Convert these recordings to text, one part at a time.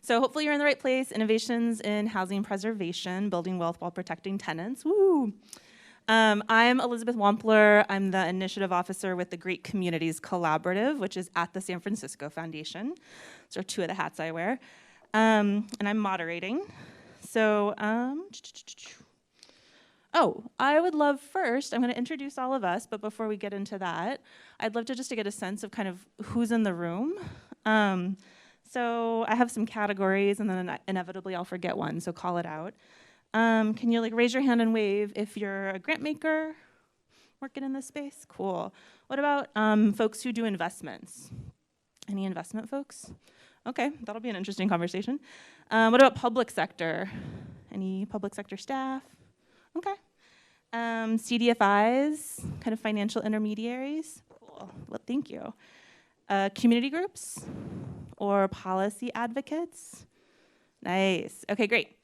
So hopefully you're in the right place. Innovations in housing preservation, building wealth while protecting tenants. Woo! I'm Elizabeth Wampler. I'm the initiative officer with the Great Communities Collaborative, which is at the San Francisco Foundation. Those are two of the hats I wear. And I'm moderating. So, I would love first, I'm going to introduce all of us, but before we get into that, I'd love to just to get a sense of kind of who's in the room. So I have some categories, and then inevitably I'll forget one, so call it out. Can you raise your hand and wave if you're a grant maker working in this space? Cool. What about folks who do investments? Any investment folks? Okay, that'll be an interesting conversation. What about public sector? Any public sector staff? Okay. CDFIs, kind of financial intermediaries. Cool, well, thank you. Community groups or policy advocates? Nice, okay, great.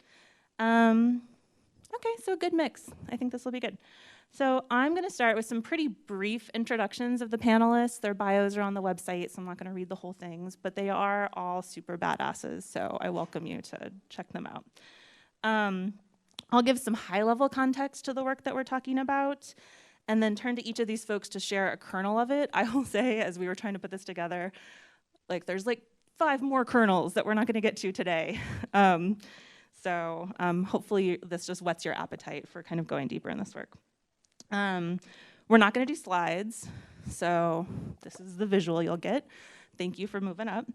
Okay, so a good mix. I think this will be good. So I'm gonna start with some pretty brief introductions of the panelists. Their bios are on the website, so I'm not gonna read the whole things, but they are all super badasses, so I welcome you to check them out. I'll give some high-level context to the work that we're talking about, and then turn to each of these folks to share a kernel of it. I will say, as we were trying to put this together, there's 5 more kernels that we're not gonna get to today. So hopefully this just whets your appetite for kind of going deeper in this work. We're not gonna do slides, so this is the visual you'll get. Thank you for moving up.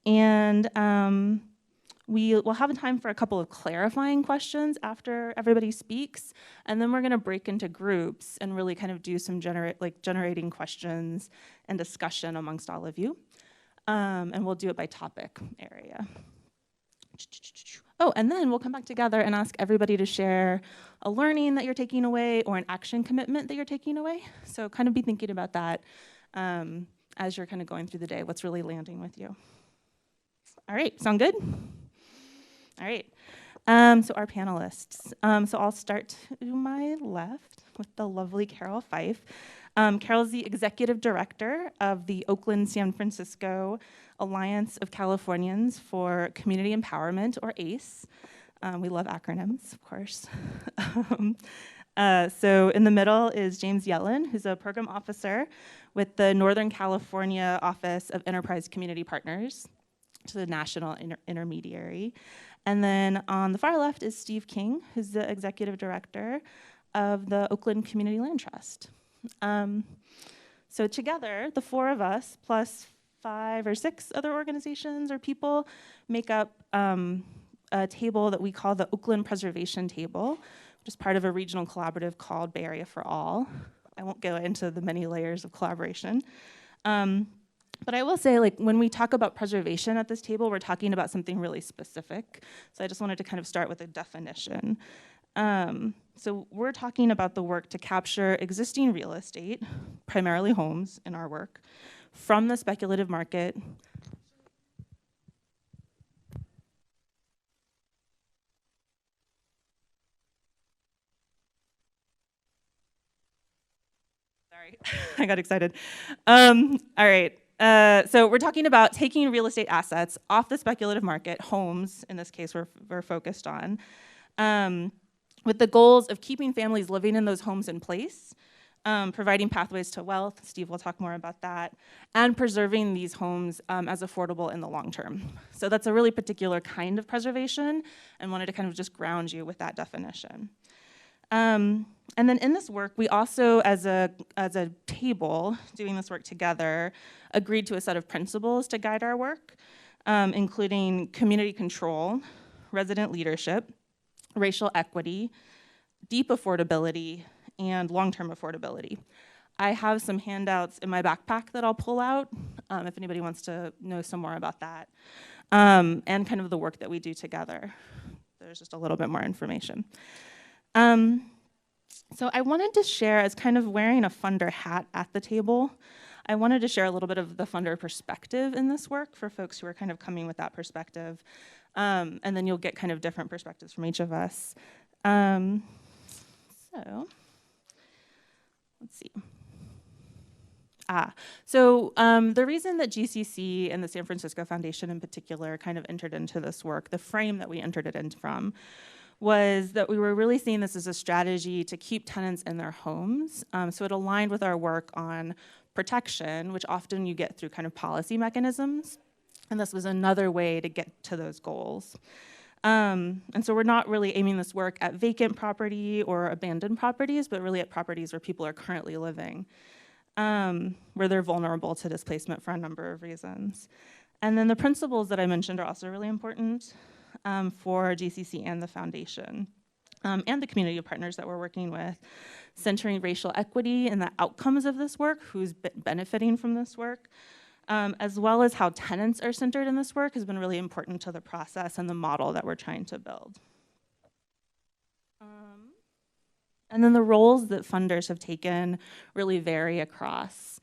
And we will have time for a couple of clarifying questions after everybody speaks, and then we're gonna break into groups and really kind of do some generating questions and discussion amongst all of you. And we'll do it by topic area. Oh, and then we'll come back together and ask everybody to share a learning that you're taking away or an action commitment that you're taking away. So kind of be thinking about that as you're kind of going through the day, what's really landing with you. All right, sound good? All right, so our panelists. So I'll start to my left with the lovely Carroll Fife. Carroll's the executive director of the Oakland, San Francisco Alliance of Californians for Community Empowerment, or ACE. We love acronyms, of course. So in the middle is James Yelen, who's a program officer with the Northern California Office of Enterprise Community Partners, to the national intermediary. And then on the far left is Steve King, who's the executive director of the Oakland Community Land Trust. So together, the 4 of us, plus 5 or 6 other organizations or people, make up a table that we call the Oakland Preservation Table, which is part of a regional collaborative called Bay Area for All. I won't go into the many layers of collaboration. But I will say, when we talk about preservation at this table, we're talking about something really specific. So I just wanted to kind of start with a definition. So we're talking about the work to capture existing real estate, primarily homes in our work, from the speculative market. Sorry, I got excited. All right. So we're talking about taking real estate assets off the speculative market, homes in this case we're focused on, with the goals of keeping families living in those homes in place, providing pathways to wealth, Steve will talk more about that, and preserving these homes as affordable in the long term. So that's a really particular kind of preservation, and wanted to kind of just ground you with that definition. And then in this work, we also, as a table, doing this work together, agreed to a set of principles to guide our work, including community control, resident leadership, racial equity, deep affordability, and long-term affordability. I have some handouts in my backpack that I'll pull out if anybody wants to know some more about that, and kind of the work that we do together. There's just a little bit more information. So I wanted to share, as kind of wearing a funder hat at the table, I wanted to share a little bit of the funder perspective in this work for folks who are kind of coming with that perspective. And then you'll get kind of different perspectives from each of us. So let's see. The reason that GCC and the San Francisco Foundation in particular kind of entered into this work, the frame that we entered it in from, was that we were really seeing this as a strategy to keep tenants in their homes. So it aligned with our work on protection, which often you get through kind of policy mechanisms. And this was another way to get to those goals. And so we're not really aiming this work at vacant property or abandoned properties, but really at properties where people are currently living, where they're vulnerable to displacement for a number of reasons. And then the principles that I mentioned are also really important for GCC and the foundation, and the community of partners that we're working with, centering racial equity and the outcomes of this work, who's benefiting from this work, as well as how tenants are centered in this work has been really important to the process and the model that we're trying to build. And then the roles that funders have taken really vary across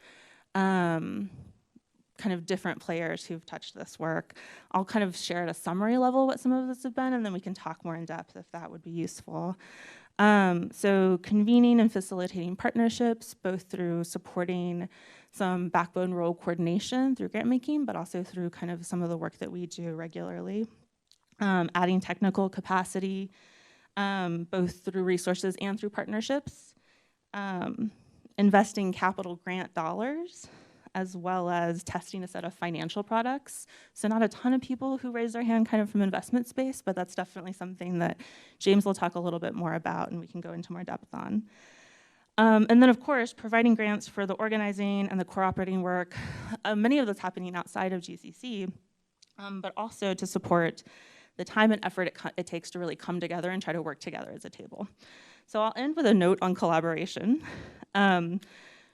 kind of different players who've touched this work. I'll kind of share at a summary level what some of this have been, and then we can talk more in depth if that would be useful. So convening and facilitating partnerships, both through supporting some backbone role coordination through grant making, but also through kind of some of the work that we do regularly. Adding technical capacity, both through resources and through partnerships. Investing capital grant dollars, as well as testing a set of financial products. So not a ton of people who raise their hand kind of from investment space, but that's definitely something that James will talk a little bit more about and we can go into more depth on. And then of course, providing grants for the organizing and the core operating work, many of those happening outside of GCC, but also to support the time and effort it takes to really come together and try to work together as a table. So I'll end with a note on collaboration,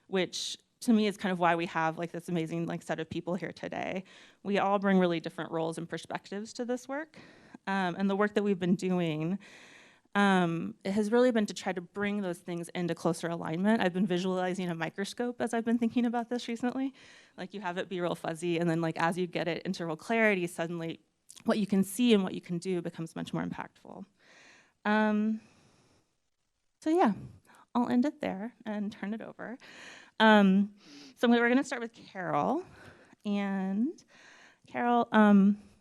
which to me is kind of why we have like this amazing like set of people here today. We all bring really different roles and perspectives to this work. And the work that we've been doing, it has really been to try to bring those things into closer alignment. I've been visualizing a microscope as I've been thinking about this recently. Like you have it be real fuzzy, and then like as you get it into real clarity, suddenly what you can see and what you can do becomes much more impactful. So yeah, I'll end it there and turn it over. So we're gonna start with Carroll. And Carroll,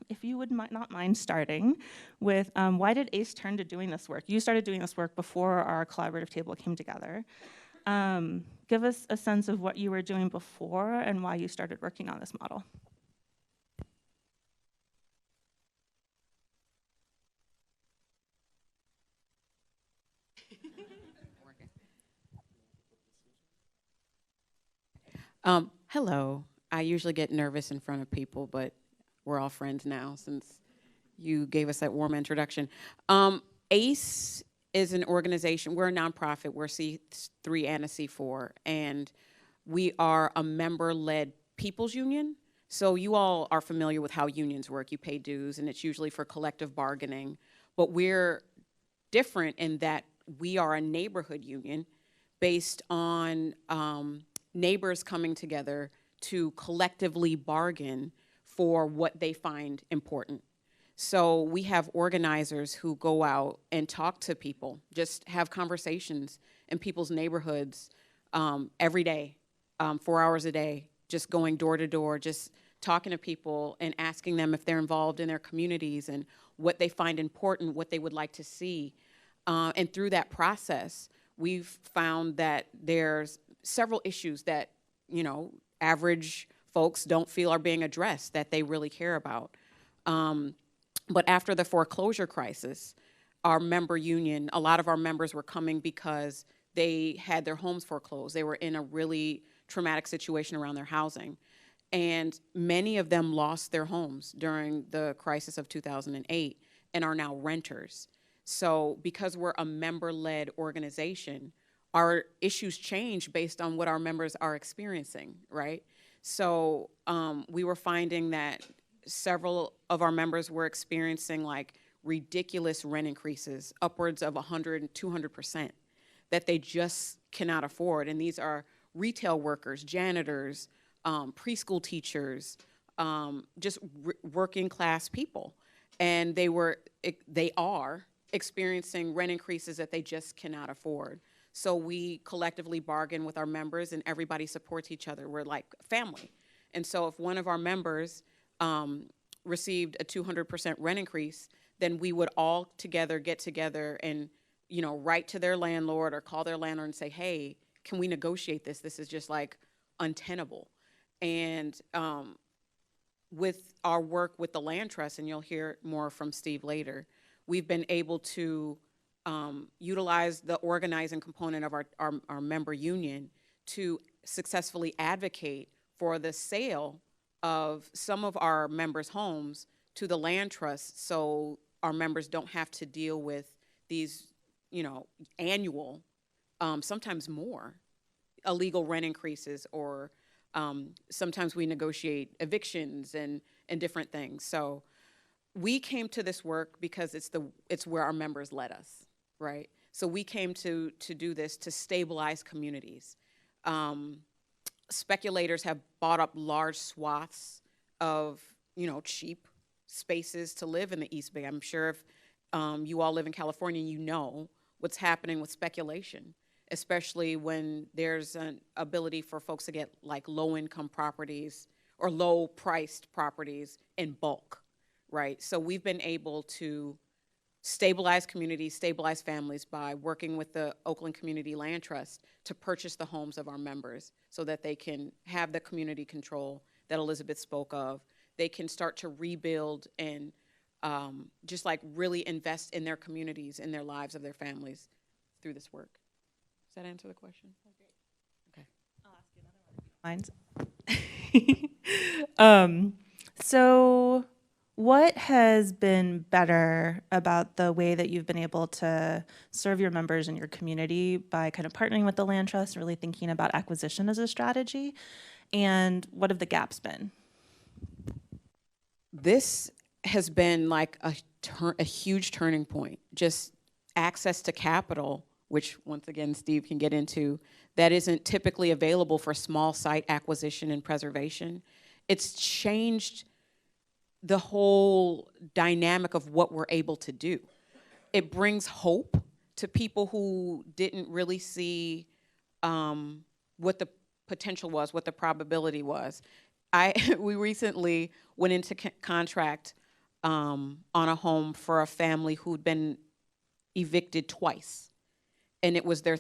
if you would not mind starting with why did ACE turn to doing this work? You started doing this work before our collaborative table came together. Give us a sense of what you were doing before and why you started working on this model. Hello. I usually get nervous in front of people, but we're all friends now since you gave us that warm introduction. ACE is an organization. We're a nonprofit. We're C3 and a C4, and we are a member-led people's union. So you all are familiar with how unions work. You pay dues, and it's usually for collective bargaining. But we're different in that we are a neighborhood union based on neighbors coming together to collectively bargain for what they find important. So we have organizers who go out and talk to people, just have conversations in people's neighborhoods every day, 4 hours a day, just going door to door, just talking to people and asking them if they're involved in their communities and what they find important, what they would like to see. And through that process, we've found that there's several issues that, you know, average folks don't feel are being addressed that they really care about. But after the foreclosure crisis, our member union, a lot of our members were coming because they had their homes foreclosed. They were in a really traumatic situation around their housing. And many of them lost their homes during the crisis of 2008 and are now renters. So because we're a member-led organization, our issues change based on what our members are experiencing, right? So we were finding that several of our members were experiencing like ridiculous rent increases, upwards of 100 and 200%, that they just cannot afford. And these are retail workers, janitors, preschool teachers, just working class people. And they are experiencing rent increases that they just cannot afford. So we collectively bargain with our members, and everybody supports each other. We're like family. And so if one of our members received a 200% rent increase, then we would all together get together and, you know, write to their landlord or call their landlord and say, hey, can we negotiate this? This is just like untenable. And with our work with the land trust, and you'll hear more from Steve later, we've been able to utilize the organizing component of our member union to successfully advocate for the sale of some of our members' homes to the land trust, so our members don't have to deal with these, you know, annual, sometimes more, illegal rent increases, or sometimes we negotiate evictions and different things. So we came to this work because it's where our members led us, right? So we came to do this to stabilize communities. Speculators have bought up large swaths of, you know, cheap spaces to live in the East Bay. I'm sure if you all live in California, you know what's happening with speculation, especially when there's an ability for folks to get like low-income properties or low-priced properties in bulk, right? So we've been able to stabilize communities, stabilize families by working with the Oakland Community Land Trust to purchase the homes of our members so that they can have the community control that Elizabeth spoke of. They can start to rebuild and just like really invest in their communities, in their lives of their families through this work. Does that answer the question? Okay. I'll ask you another one. So what has been better about the way that you've been able to serve your members in your community by kind of partnering with the land trust, really thinking about acquisition as a strategy? And what have the gaps been? This has been like a huge turning point. Just access to capital, which once again Steve can get into, that isn't typically available for small site acquisition and preservation. It's changed the whole dynamic of what we're able to do. It brings hope to people who didn't really see what the potential was, what the probability was. We recently went into contract on a home for a family who'd been evicted twice. And it was their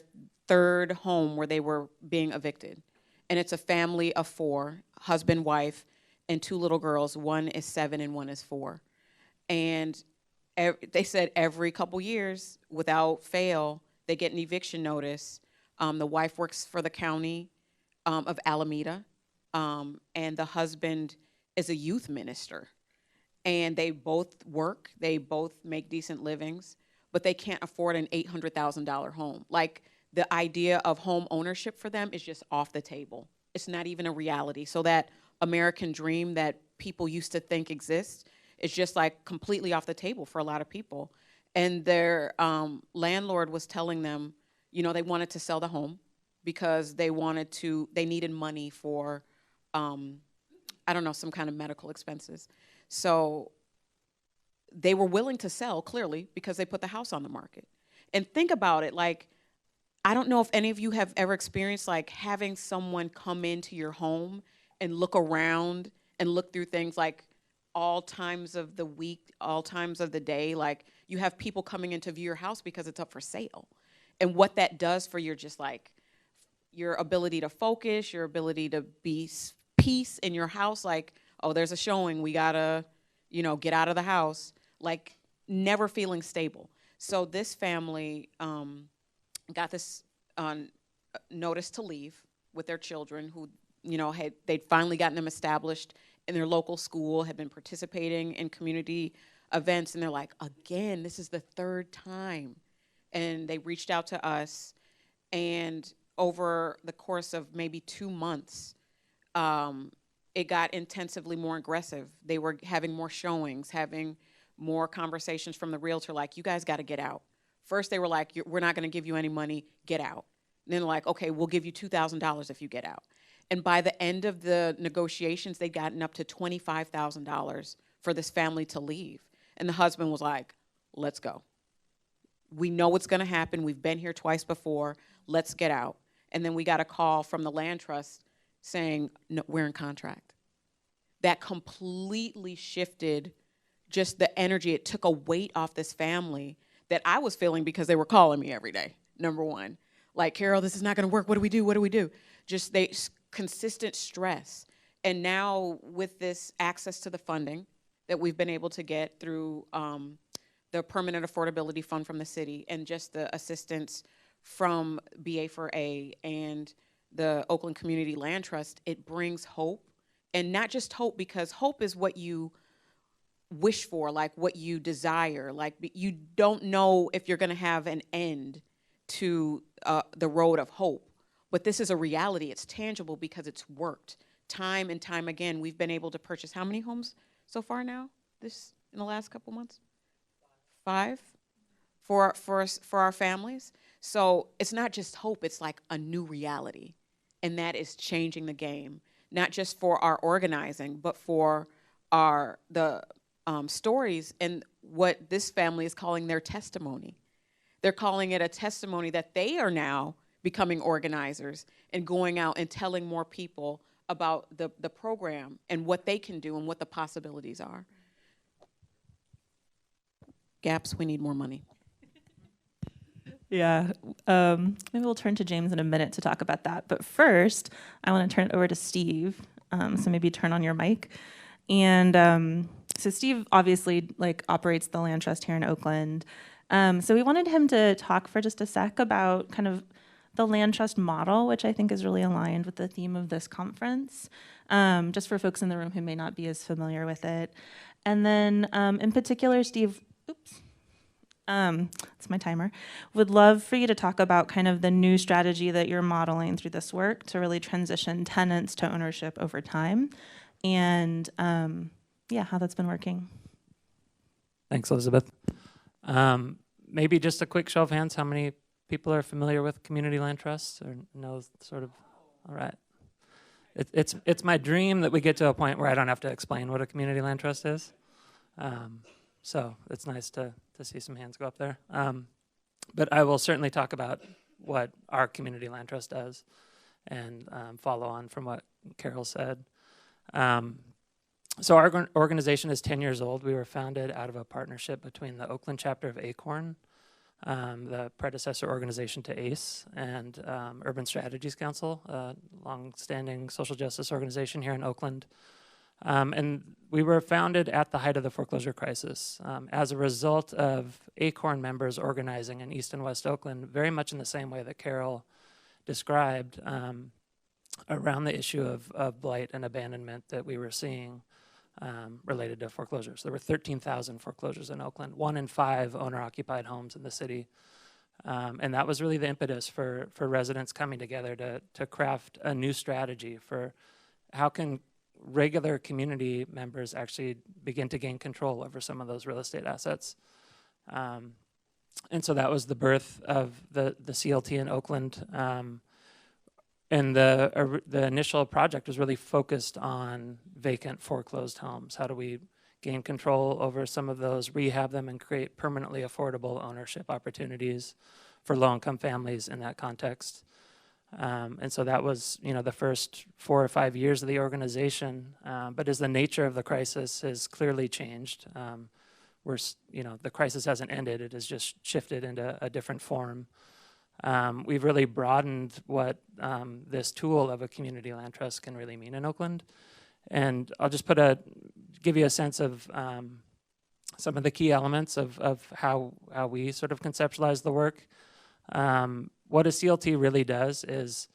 third home where they were being evicted. And it's a family of 4, husband, wife, and 2 little girls. One is 7 and one is 4. And they said every couple years, without fail, they get an eviction notice. The wife works for the county of Alameda, and the husband is a youth minister. And they both work, they both make decent livings, but they can't afford an $800,000 home. Like, the idea of home ownership for them is just off the table. It's not even a reality. So that American dream that people used to think exists is just like completely off the table for a lot of people. And their landlord was telling them, you know, they wanted to sell the home because they needed money for, I don't know, some kind of medical expenses. So they were willing to sell, clearly, because they put the house on the market. And think about it, like, I don't know if any of you have ever experienced like having someone come into your home and look around and look through things like all times of the week, all times of the day. Like, you have people coming in to view your house because it's up for sale. And what that does for your just like your ability to focus, your ability to be peace in your house, like, oh, there's a showing, we gotta, you know, get out of the house, like never feeling stable. So this family got this notice to leave with their children who, you know, they'd finally gotten them established in their local school, had been participating in community events, and they're like, again, this is the 3rd time. And they reached out to us, and over the course of maybe 2 months, it got intensively more aggressive. They were having more showings, having more conversations from the realtor, like, you guys gotta get out. First, they were like, we're not gonna give you any money, get out. And then they're like, okay, we'll give you $2,000 if you get out. And by the end of the negotiations, they'd gotten up to $25,000 for this family to leave. And the husband was like, let's go. we know what's going to happen. We've been here twice before. Let's get out. And then we got a call from the land trust saying, no, we're in contract. That completely shifted just the energy. It took a weight off this family that I was feeling because they were calling me every day, number one. Like, Carol, this is not going to work. What do we do? What do we do? Just consistent stress. And now with this access to the funding that we've been able to get through the Permanent Affordability Fund from the city and just the assistance from BA4A and the Oakland Community Land Trust, it brings hope. And not just hope, because hope is what you wish for, like what you desire. Like, you don't know if you're gonna have an end to the road of hope. But this is a reality. It's tangible because it's worked. Time and time again, we've been able to purchase how many homes so far now, in the last couple months? 5 for our families. So it's not just hope, it's like a new reality. And that is changing the game, not just for our organizing, but for the stories and what this family is calling their testimony. They're calling it a testimony that they are now becoming organizers and going out and telling more people about the program and what they can do and what the possibilities are. Gaps, we need more money. Yeah, maybe we'll turn to James in a minute to talk about that. But first, I want to turn it over to Steve. So maybe turn on your mic. And so Steve obviously operates the land trust here in Oakland. So we wanted him to talk for just a sec about kind of the land trust model, which I think is really aligned with the theme of this conference, just for folks in the room who may not be as familiar with it. And then in particular, Steve, it's my timer, would love for you to talk about kind of the new strategy that you're modeling through this work to really transition tenants to ownership over time, and yeah, how that's been working. Thanks, Elizabeth. Maybe just a quick show of hands, how many people are familiar with community land trusts or know sort of? All right. It's my dream that we get to a point where I don't have to explain what a community land trust is. So it's nice to see some hands go up there. But I will certainly talk about what our community land trust does and follow on from what Carroll said. So our organization is 10 years old. We were founded out of a partnership between the Oakland chapter of ACORN, the predecessor organization to ACE, and Urban Strategies Council, a long-standing social justice organization here in Oakland. And we were founded at the height of the foreclosure crisis as a result of ACORN members organizing in East and West Oakland, very much in the same way that Carroll described, around the issue of blight and abandonment that we were seeing related to foreclosures. There were 13,000 foreclosures in Oakland, 1 in 5 owner-occupied homes in the city. And that was really the impetus for residents coming together to craft a new strategy for how can regular community members actually begin to gain control over some of those real estate assets. And so that was the birth of the CLT in Oakland. And the initial project was really focused on vacant foreclosed homes. How do we gain control over some of those, rehab them, and create permanently affordable ownership opportunities for low-income families in that context? And so that was, the first 4 or 5 years of the organization. But as the nature of the crisis has clearly changed, the crisis hasn't ended. It has just shifted into a different form. We've really broadened what this tool of a community land trust can really mean in Oakland. And I'll just give you a sense of some of the key elements of how we sort of conceptualize the work. What a CLT really does is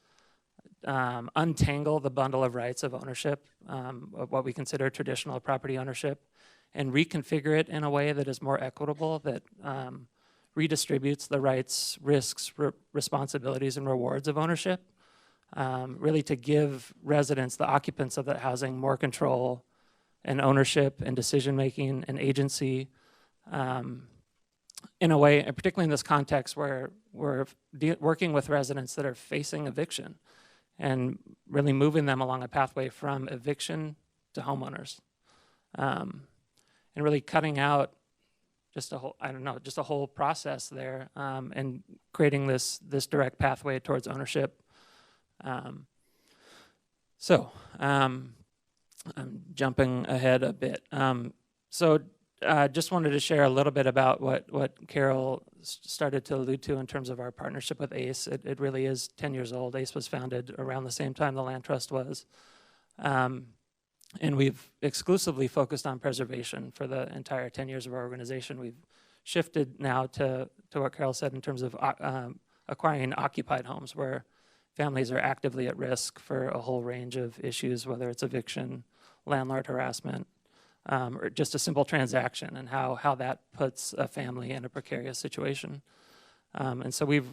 untangle the bundle of rights of ownership, of what we consider traditional property ownership, and reconfigure it in a way that is more equitable, that redistributes the rights, risks, responsibilities, and rewards of ownership, really to give residents, the occupants of that housing, more control and ownership and decision-making and agency, in a way, and particularly in this context where we're working with residents that are facing eviction and really moving them along a pathway from eviction to homeowners, and really cutting out just a whole, I don't know, just a whole process there, and creating this direct pathway towards ownership. So I'm jumping ahead a bit. Just wanted to share a little bit about what Carroll started to allude to in terms of our partnership with ACE. It really is 10 years old. ACE was founded around the same time the Land Trust was. And we've exclusively focused on preservation for the entire 10 years of our organization. We've shifted now to what Carroll said in terms of acquiring occupied homes where families are actively at risk for a whole range of issues, whether it's eviction, landlord harassment, or just a simple transaction, and how that puts a family in a precarious situation. And so we've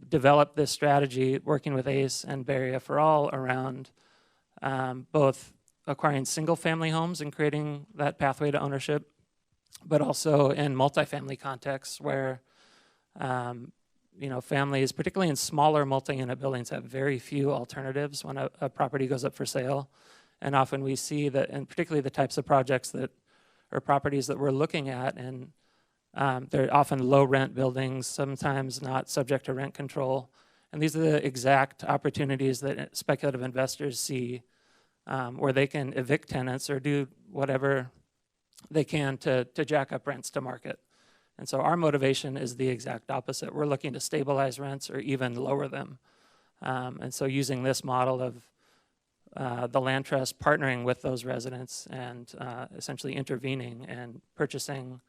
developed this strategy working with ACE and Bay Area for All around both acquiring single-family homes and creating that pathway to ownership, but also in multifamily contexts where families, particularly in smaller multi-unit buildings, have very few alternatives when a property goes up for sale. And often we see that, and particularly the types of projects that, or properties that we're looking at, and they're often low rent buildings, sometimes not subject to rent control. And these are the exact opportunities that speculative investors see where they can evict tenants or do whatever they can to jack up rents to market. And so our motivation is the exact opposite. We're looking to stabilize rents or even lower them. And so using this model of the Land Trust partnering with those residents and essentially intervening and purchasing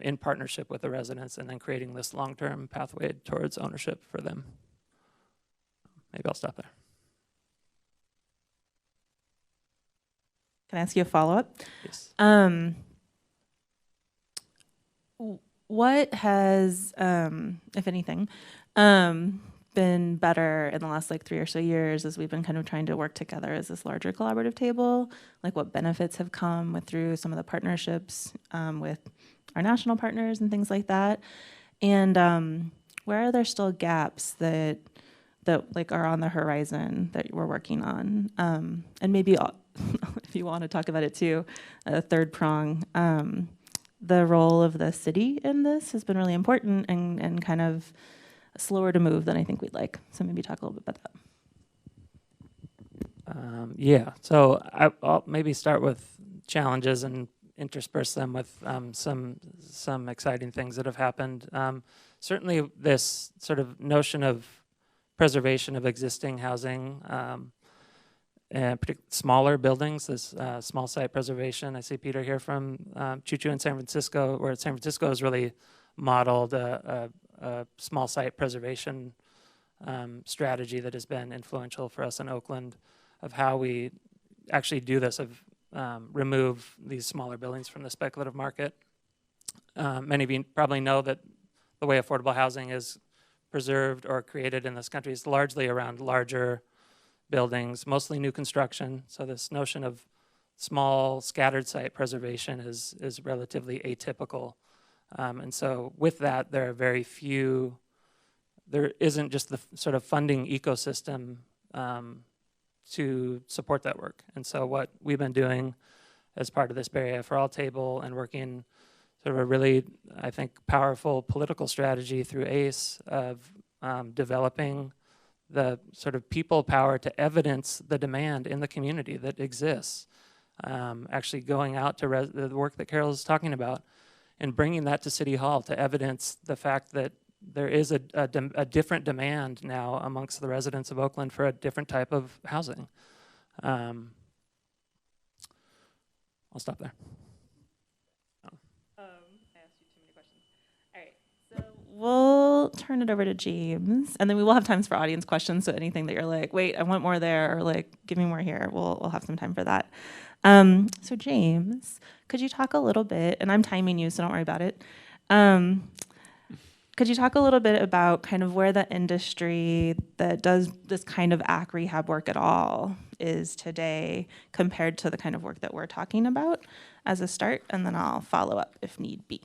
in partnership with the residents, and then creating this long-term pathway towards ownership for them. Maybe I'll stop there. Can I ask you a follow-up? Yes. What has, if anything, been better in the last 3 or so years as we've been kind of trying to work together as this larger collaborative table? Like, what benefits have come through some of the partnerships with our national partners and things like that? And where are there still gaps that are on the horizon that we're working on? And maybe if you want to talk about it too, a third prong, the role of the city in this has been really important and kind of slower to move than I think we'd like. So maybe talk a little bit about that. Yeah, so I'll maybe start with challenges and intersperse them with some exciting things that have happened. Certainly this sort of notion of preservation of existing housing, and smaller buildings, this small site preservation. I see Peter here from Choo-Choo in San Francisco, where San Francisco has really modeled a small site preservation strategy that has been influential for us in Oakland, of how we actually do this, of remove these smaller buildings from the speculative market. Many of you probably know that the way affordable housing is preserved or created in this country is largely around larger buildings, mostly new construction. So this notion of small scattered site preservation is relatively atypical. And so with that, there are very few, there isn't just the sort of funding ecosystem to support that work. And so what we've been doing as part of this Bay Area for All table and working sort of a really, I think, powerful political strategy through ACE of developing the sort of people power to evidence the demand in the community that exists. Actually going out to the work that Carroll is talking about and bringing that to City Hall to evidence the fact that there is a different demand now amongst the residents of Oakland for a different type of housing. I'll stop there. I asked you too many questions. All right, so we'll turn it over to James, and then we will have times for audience questions. So anything that you're like, wait, I want more there, or like, give me more here, we'll have some time for that. So James, could you talk a little bit, and I'm timing you, so don't worry about it. Could you talk a little bit about kind of where the industry that does this kind of ACK rehab work at all is today compared to the kind of work that we're talking about as a start, and then I'll follow up if need be.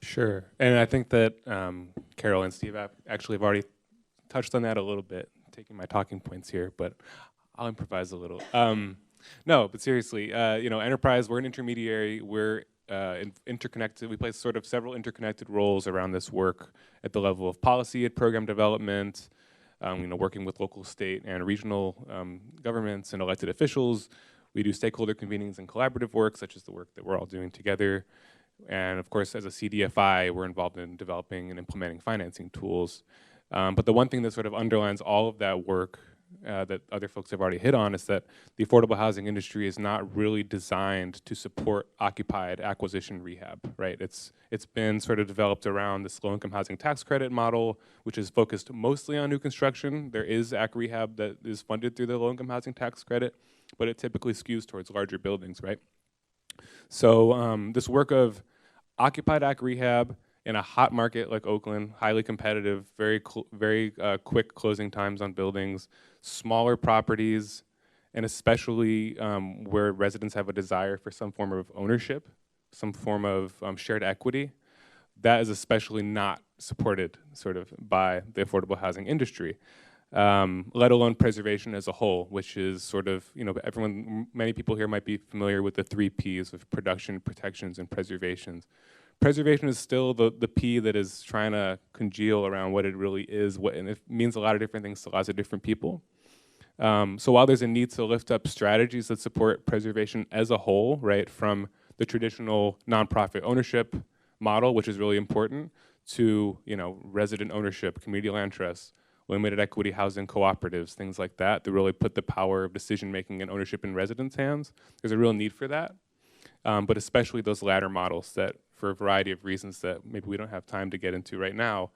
Sure, and I think that Carroll and Steve actually have already touched on that a little bit, taking my talking points here, but I'll improvise a little. No, but seriously, Enterprise, we're an intermediary. We're interconnected. We play sort of several interconnected roles around this work at the level of policy and program development, working with local, state, and regional governments and elected officials. We do stakeholder convenings and collaborative work, such as the work that we're all doing together. And of course, as a CDFI, we're involved in developing and implementing financing tools. But the one thing that sort of underlines all of that work that other folks have already hit on is that the affordable housing industry is not really designed to support occupied acquisition rehab, right? It's been sort of developed around this low-income housing tax credit model, which is focused mostly on new construction. There is AC rehab that is funded through the low-income housing tax credit, but it typically skews towards larger buildings, right? So this work of occupied AC rehab in a hot market like Oakland, highly competitive, very quick closing times on buildings, smaller properties, and especially where residents have a desire for some form of ownership, some form of shared equity, that is especially not supported sort of by the affordable housing industry, let alone preservation as a whole, which is sort of, many people here might be familiar with the 3 Ps of production, protections, and preservations. Preservation is still the P that is trying to congeal around what it really is, and it means a lot of different things to lots of different people. So while there's a need to lift up strategies that support preservation as a whole, right, from the traditional nonprofit ownership model, which is really important, to resident ownership, community land trusts, limited equity housing cooperatives, things like that really put the power of decision making and ownership in residents' hands. There's a real need for that, but especially those latter models that, for a variety of reasons that maybe we don't have time to get into right now,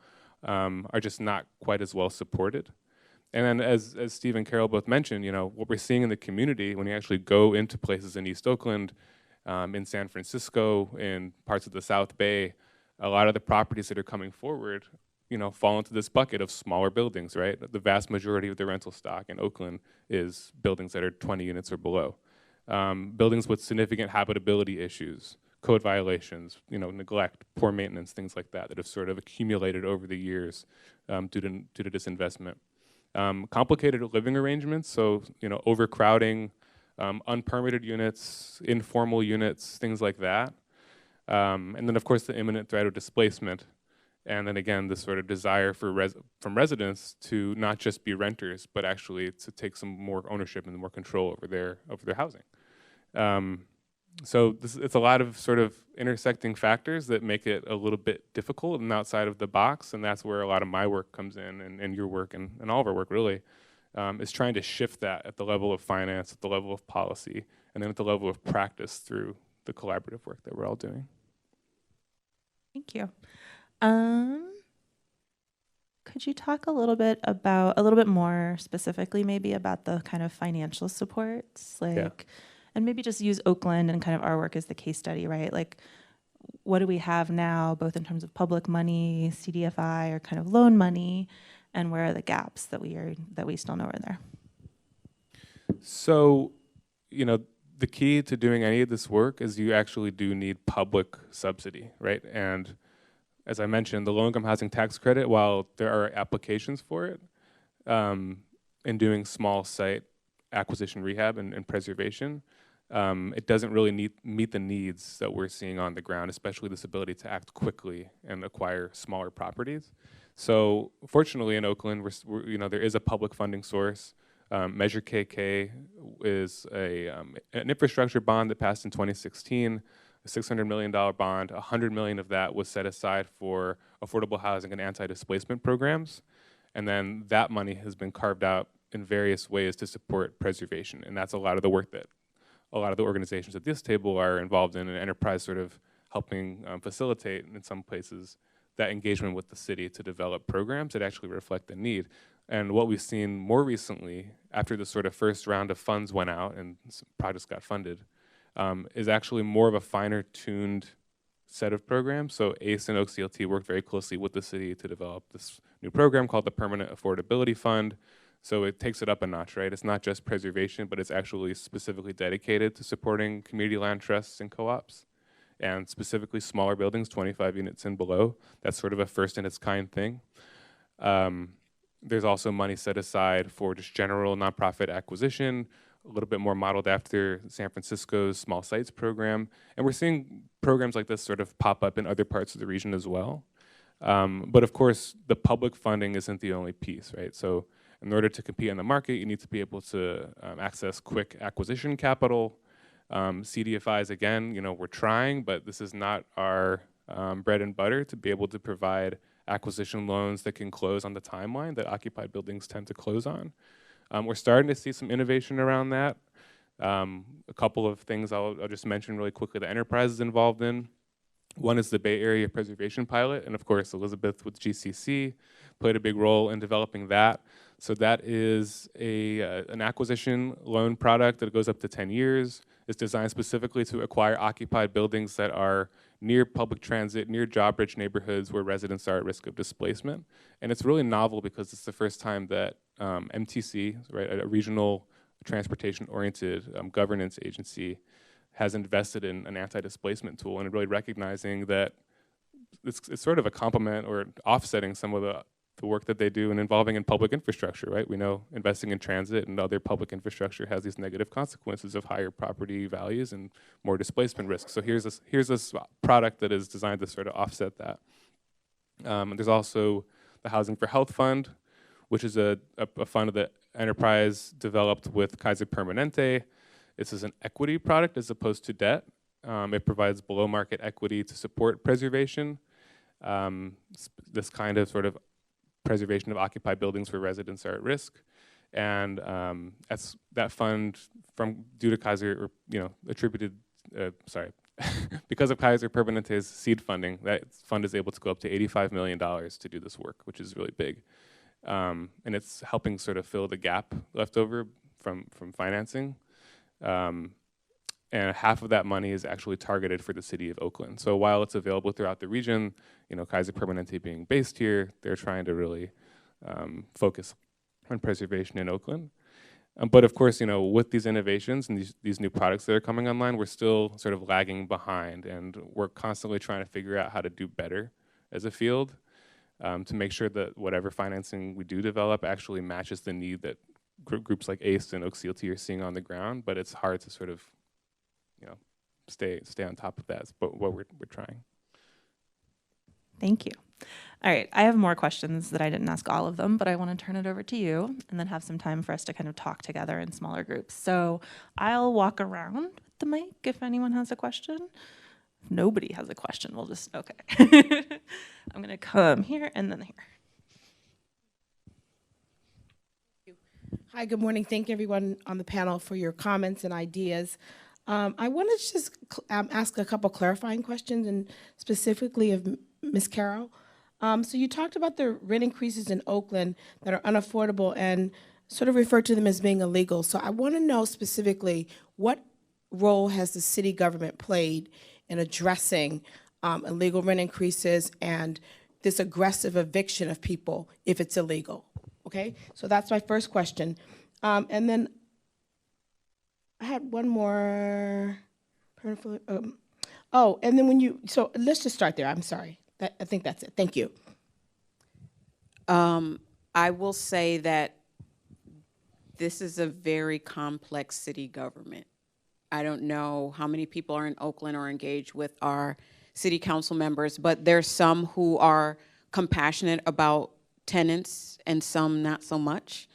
are just not quite as well supported. And then as Steve and Carroll both mentioned, what we're seeing in the community when you actually go into places in East Oakland, in San Francisco, in parts of the South Bay, a lot of the properties that are coming forward, fall into this bucket of smaller buildings, right? The vast majority of the rental stock in Oakland is buildings that are 20 units or below. Buildings with significant habitability issues, code violations, neglect, poor maintenance, things like that have sort of accumulated over the years due to disinvestment. Complicated living arrangements, so overcrowding, unpermitted units, informal units, things like that. And then of course the imminent threat of displacement. And then again, this sort of desire from residents to not just be renters, but actually to take some more ownership and more control over their housing. So it's a lot of sort of intersecting factors that make it a little bit difficult and outside of the box, and that's where a lot of my work comes in, and your work, and all of our work really, is trying to shift that at the level of finance, at the level of policy, and then at the level of practice through the collaborative work that we're all doing. Thank you. Could you talk a little bit more specifically maybe about the kind of financial supports, and maybe just use Oakland and kind of our work as the case study, right? Like, what do we have now, both in terms of public money, CDFI, or kind of loan money, and where are the gaps that we still know are there? So, the key to doing any of this work is you actually do need public subsidy, right? And as I mentioned, the low-income housing tax credit, while there are applications for it, in doing small site acquisition rehab and preservation, it doesn't really meet the needs that we're seeing on the ground, especially this ability to act quickly and acquire smaller properties. So fortunately in Oakland, there is a public funding source. Measure KK is an infrastructure bond that passed in 2016, a $600 million bond. $100 million of that was set aside for affordable housing and anti-displacement programs. And then that money has been carved out in various ways to support preservation. And that's a lot of the work that a lot of the organizations at this table are involved in, an enterprise sort of helping facilitate, in some places, that engagement with the city to develop programs that actually reflect the need. And what we've seen more recently, after the sort of first round of funds went out and projects got funded, is actually more of a finer-tuned set of programs. So ACE and OCLT worked very closely with the city to develop this new program called the Permanent Affordability Fund. So it takes it up a notch, right? It's not just preservation, but it's actually specifically dedicated to supporting community land trusts and co-ops, and specifically smaller buildings, 25 units and below. That's sort of a first in its kind thing. There's also money set aside for just general nonprofit acquisition, a little bit more modeled after San Francisco's small sites program. And we're seeing programs like this sort of pop up in other parts of the region as well. But of course, the public funding isn't the only piece, right? So in order to compete in the market, you need to be able to access quick acquisition capital. CDFIs, again, we're trying, but this is not our bread and butter to be able to provide acquisition loans that can close on the timeline that occupied buildings tend to close on. We're starting to see some innovation around that. A couple of things I'll just mention really quickly the enterprise is involved in. One is the Bay Area Preservation Pilot, and of course Elizabeth with GCC played a big role in developing that. So that is an acquisition loan product that goes up to 10 years. It's designed specifically to acquire occupied buildings that are near public transit, near job-rich neighborhoods where residents are at risk of displacement. And it's really novel because it's the first time that MTC, right, a regional transportation-oriented governance agency, has invested in an anti-displacement tool and really recognizing that it's sort of a complement or offsetting some of the work that they do and involving in public infrastructure, right? We know investing in transit and other public infrastructure has these negative consequences of higher property values and more displacement risk. So here's this product that is designed to sort of offset that. There's also the Housing for Health Fund, which is a fund that Enterprise developed with Kaiser Permanente. This is an equity product as opposed to debt. It provides below market equity to support preservation. This kind of sort of preservation of occupied buildings where residents are at risk. And that fund due to Kaiser, attributed, because of Kaiser Permanente's seed funding, that fund is able to go up to $85 million to do this work, which is really big. And it's helping sort of fill the gap left over from financing. And half of that money is actually targeted for the city of Oakland. So while it's available throughout the region, Kaiser Permanente being based here, they're trying to really focus on preservation in Oakland. But of course, with these innovations and these new products that are coming online, we're still sort of lagging behind, and we're constantly trying to figure out how to do better as a field to make sure that whatever financing we do develop actually matches the need that groups like ACE and Oak CLT are seeing on the ground. But it's hard to sort of stay on top of that. But what we're trying. Thank you. All right, I have more questions that I didn't ask all of them, but I want to turn it over to you and then have some time for us to kind of talk together in smaller groups. So I'll walk around with the mic if anyone has a question. If nobody has a question, we'll just, okay. I'm going to come here and then here. Hi, good morning. Thank everyone on the panel for your comments and ideas. I wanted to just ask a couple clarifying questions, and specifically of Ms. Carroll. So you talked about the rent increases in Oakland that are unaffordable and sort of referred to them as being illegal. So I want to know specifically what role has the city government played in addressing illegal rent increases and this aggressive eviction of people if it's illegal, okay? So that's my first question. And then I had one more. And then so let's just start there. I'm sorry. I think that's it. Thank you. I will say that this is a very complex city government. I don't know how many people are in Oakland or engaged with our city council members, but there's some who are compassionate about tenants and some not so much.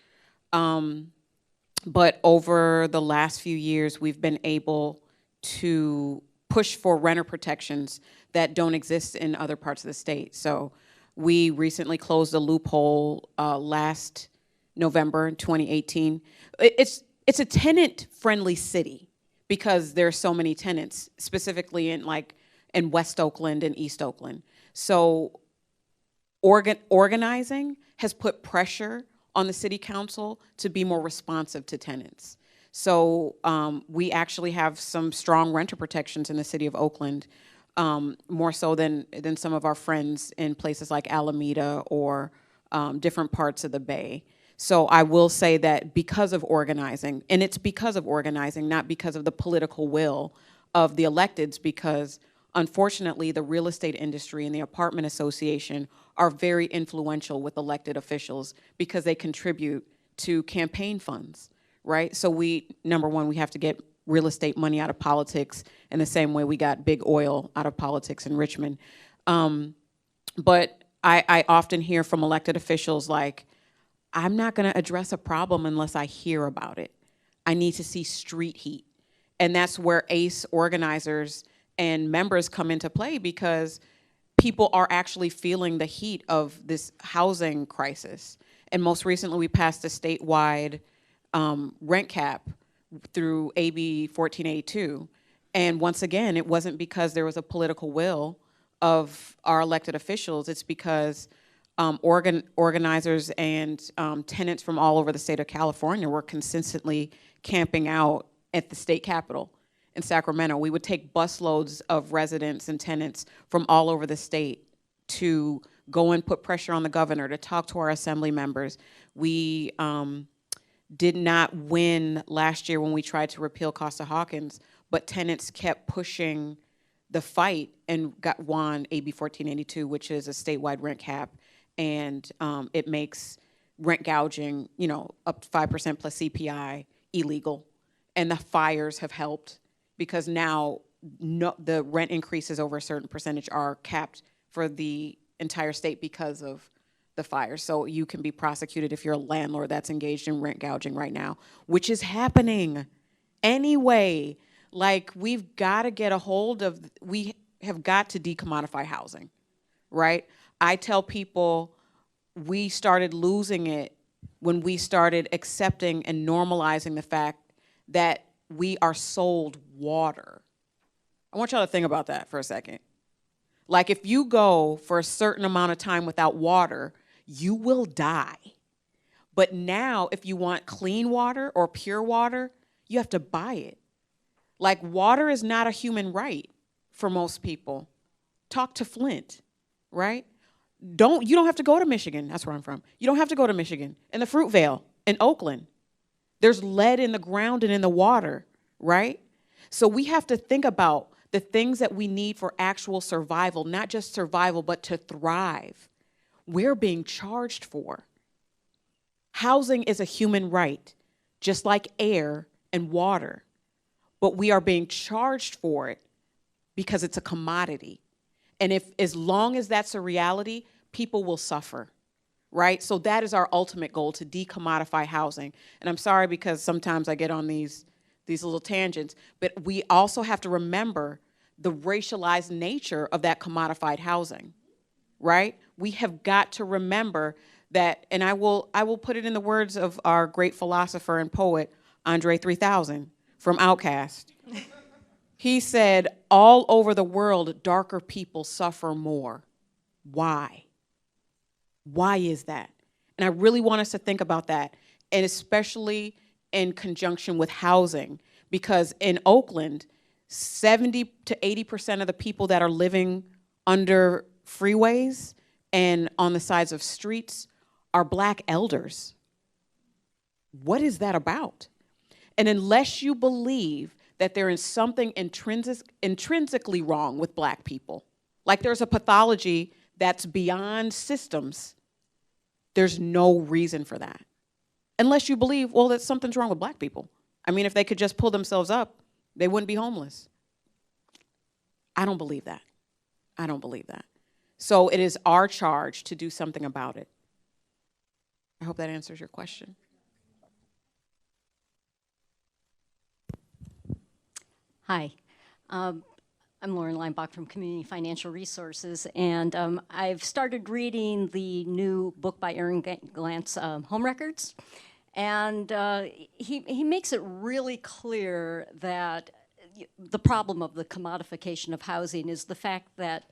But over the last few years, we've been able to push for renter protections that don't exist in other parts of the state. So we recently closed a loophole last November in 2018. It's a tenant-friendly city because there are so many tenants, specifically in West Oakland and East Oakland. So organizing has put pressure on the city council to be more responsive to tenants. So we actually have some strong renter protections in the city of Oakland, more so than some of our friends in places like Alameda or different parts of the Bay. So I will say that because of organizing, and it's because of organizing, not because of the political will of the electeds, because unfortunately the real estate industry and the apartment association are very influential with elected officials because they contribute to campaign funds, right? So number one, we have to get real estate money out of politics in the same way we got big oil out of politics in Richmond. But I often hear from elected officials like, I'm not going to address a problem unless I hear about it. I need to see street heat. And that's where ACE organizers and members come into play, because people are actually feeling the heat of this housing crisis. And most recently, we passed a statewide rent cap through AB 1482. And once again, it wasn't because there was a political will of our elected officials. It's because organizers and tenants from all over the state of California were consistently camping out at the state capitol in Sacramento. We would take busloads of residents and tenants from all over the state to go and put pressure on the governor, to talk to our assembly members. We did not win last year when we tried to repeal Costa-Hawkins, but tenants kept pushing the fight and won AB 1482, which is a statewide rent cap. And it makes rent gouging, up to 5% plus CPI illegal. And the fires have helped, because now the rent increases over a certain percentage are capped for the entire state because of the fires. So you can be prosecuted if you're a landlord that's engaged in rent gouging right now, which is happening anyway. Like, we've got to get a hold of, we have got to decommodify housing, right? I tell people we started losing it when we started accepting and normalizing the fact that we are sold water. I want y'all to think about that for a second. Like, if you go for a certain amount of time without water, you will die. But now, if you want clean water or pure water, you have to buy it. Like, water is not a human right for most people. Talk to Flint, right? You don't have to go to Michigan. That's where I'm from. You don't have to go to Michigan. In the Fruitvale, in Oakland, there's lead in the ground and in the water, right? So we have to think about the things that we need for actual survival, not just survival, but to thrive. We're being charged for. Housing is a human right, just like air and water, but we are being charged for it because it's a commodity. And as long as that's a reality, people will suffer, right? So that is our ultimate goal, to decommodify housing. And I'm sorry, because sometimes I get on these little tangents, but we also have to remember the racialized nature of that commodified housing, right? We have got to remember that, and I will put it in the words of our great philosopher and poet, Andre 3000 from Outkast. He said, all over the world, darker people suffer more. Why? Why is that? And I really want us to think about that, and especially in conjunction with housing, because in Oakland, 70 to 80% of the people that are living under freeways and on the sides of streets are Black elders. What is that about? And unless you believe that there is something intrinsically wrong with Black people, like there's a pathology that's beyond systems, there's no reason for that. Unless you believe, well, that something's wrong with Black people. I mean, if they could just pull themselves up, they wouldn't be homeless. I don't believe that. I don't believe that. So it is our charge to do something about it. I hope that answers your question. Hi. I'm Lauren Leinbach from Community Financial Resources, and I've started reading the new book by Aaron Glantz, Home Records, and he makes it really clear that the problem of the commodification of housing is the fact that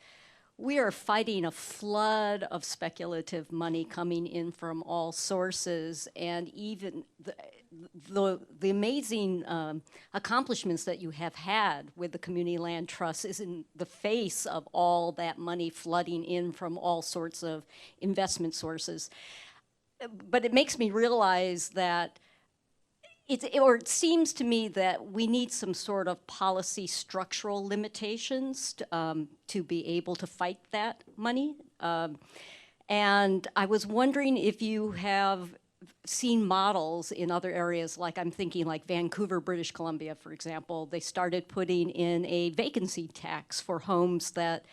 we are fighting a flood of speculative money coming in from all sources, and even the amazing accomplishments that you have had with the Community Land Trust is in the face of all that money flooding in from all sorts of investment sources. But it makes me realize that it seems to me that we need some sort of policy structural limitations to be able to fight that money. And I was wondering if you have seen models in other areas, like I'm thinking like Vancouver, British Columbia, for example. They started putting in a vacancy tax for homes that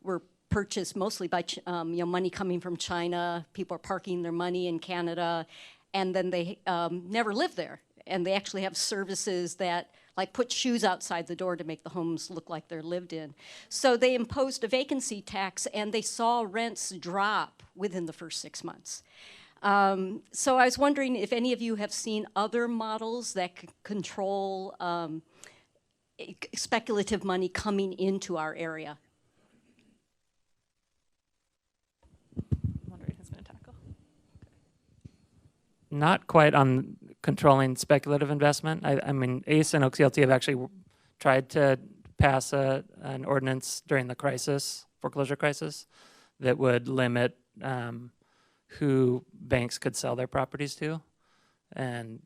were purchased mostly by money coming from China. People are parking their money in Canada, and then they never live there. And they actually have services that like put shoes outside the door to make the homes look like they're lived in. So they imposed a vacancy tax, and they saw rents drop within the first 6 months. So I was wondering if any of you have seen other models that could control speculative money coming into our area. Wondering who's going to tackle. Not quite on controlling speculative investment. I mean, ACE and OCLT have actually tried to pass an ordinance during the foreclosure crisis, that would limit who banks could sell their properties to, and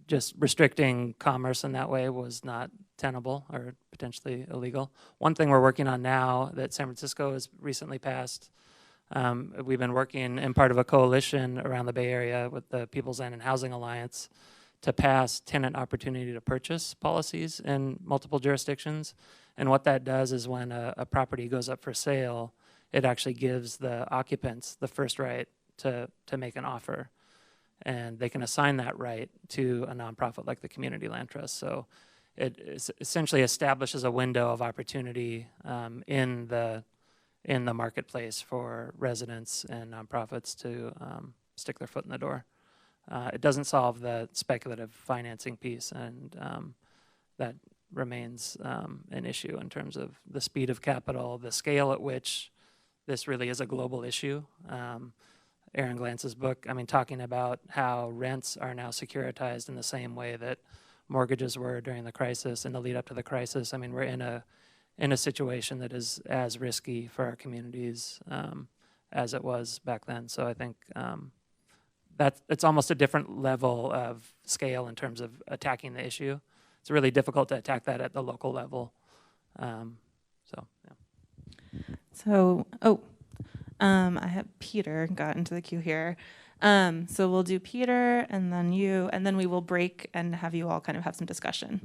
just restricting commerce in that way was not tenable or potentially illegal. One thing we're working on now that San Francisco has recently passed, we've been working in part of a coalition around the Bay Area with the People's Land and Housing Alliance to pass tenant opportunity to purchase policies in multiple jurisdictions. And what that does is when a property goes up for sale, it actually gives the occupants the first right to make an offer. And they can assign that right to a nonprofit like the Community Land Trust. So it essentially establishes a window of opportunity in the marketplace for residents and nonprofits to stick their foot in the door. It doesn't solve the speculative financing piece, and that remains an issue in terms of the speed of capital, the scale at which this really is a global issue. Aaron Glantz's book, I mean, talking about how rents are now securitized in the same way that mortgages were during the crisis and the lead up to the crisis. I mean, we're in a situation that is as risky for our communities as it was back then. So I think that it's almost a different level of scale in terms of attacking the issue. It's really difficult to attack that at the local level. I have Peter got into the queue here. So we'll do Peter and then you, and then we will break and have you all kind of have some discussion.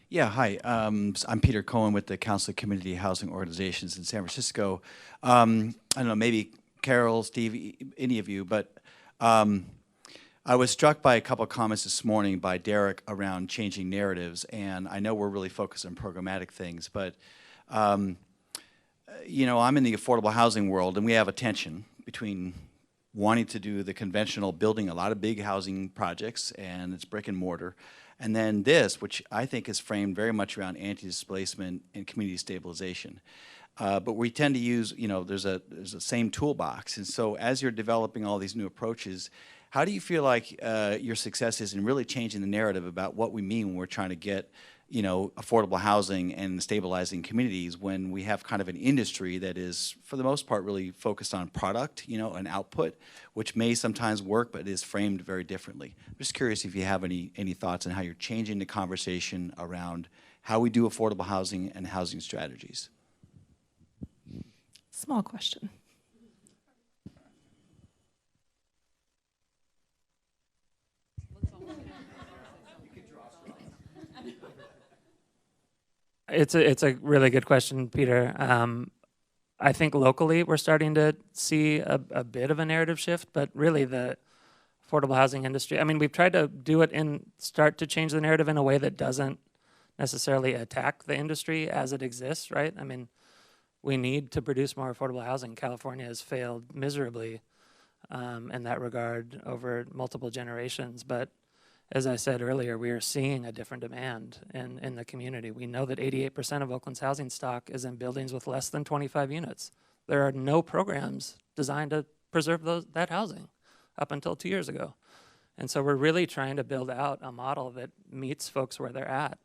Yeah, hi. I'm Peter Cohen with the Council of Community Housing Organizations in San Francisco. I don't know, maybe Carroll, Steve, any of you, but I was struck by a couple of comments this morning by Derek around changing narratives, and I know we're really focused on programmatic things, but you know, I'm in the affordable housing world, and we have a tension between wanting to do the conventional building a lot of big housing projects, and it's brick and mortar, and then this, which I think is framed very much around anti-displacement and community stabilization. But we tend to use, you know, there's a same toolbox, and so as you're developing all these new approaches, how do you feel like your success is in really changing the narrative about what we mean when we're trying to get, you know, affordable housing and stabilizing communities, when we have kind of an industry that is, for the most part, really focused on product, you know, and output, which may sometimes work, but is framed very differently. I'm just curious if you have any thoughts on how you're changing the conversation around how we do affordable housing and housing strategies. Small question. It's a really good question, Peter. I think locally we're starting to see a bit of a narrative shift, but really the affordable housing industry, I mean, we've tried to do it and start to change the narrative in a way that doesn't necessarily attack the industry as it exists, right? I mean, we need to produce more affordable housing. California has failed miserably in that regard over multiple generations, but as I said earlier, we are seeing a different demand in the community. We know that 88% of Oakland's housing stock is in buildings with less than 25 units. There are no programs designed to preserve that housing up until 2 years ago. And so we're really trying to build out a model that meets folks where they're at.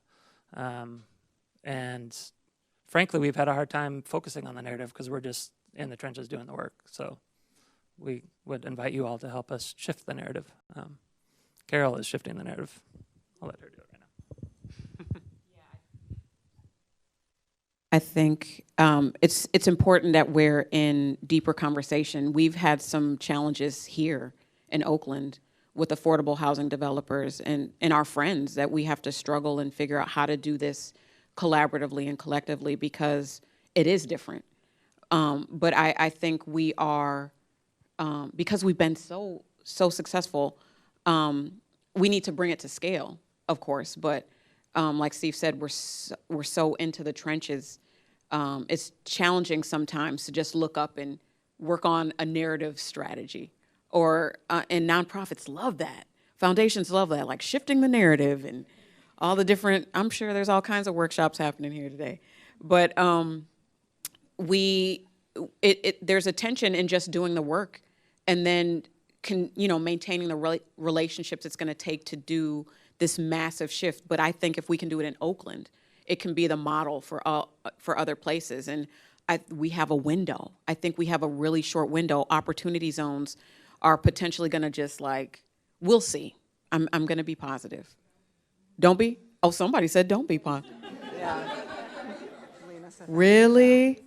And frankly, we've had a hard time focusing on the narrative because we're just in the trenches doing the work. So we would invite you all to help us shift the narrative. Carroll is shifting the narrative. I'll let her do it right now. I think it's important that we're in deeper conversation. We've had some challenges here in Oakland with affordable housing developers and our friends that we have to struggle and figure out how to do this collaboratively and collectively because it is different. But I think we are, because we've been so successful, we need to bring it to scale, of course. But like Steve said, we're so into the trenches. It's challenging sometimes to just look up and work on a narrative strategy. Or, and nonprofits love that. Foundations love that, like shifting the narrative and all the different, I'm sure there's all kinds of workshops happening here today. But there's a tension in just doing the work and then maintaining the relationships it's gonna take to do this massive shift. But I think if we can do it in Oakland, it can be the model for other places. And we have a window. I think we have a really short window. Opportunity zones are potentially gonna just we'll see. I'm gonna be positive. Don't be? Oh, somebody said don't be positive. Yeah. Really?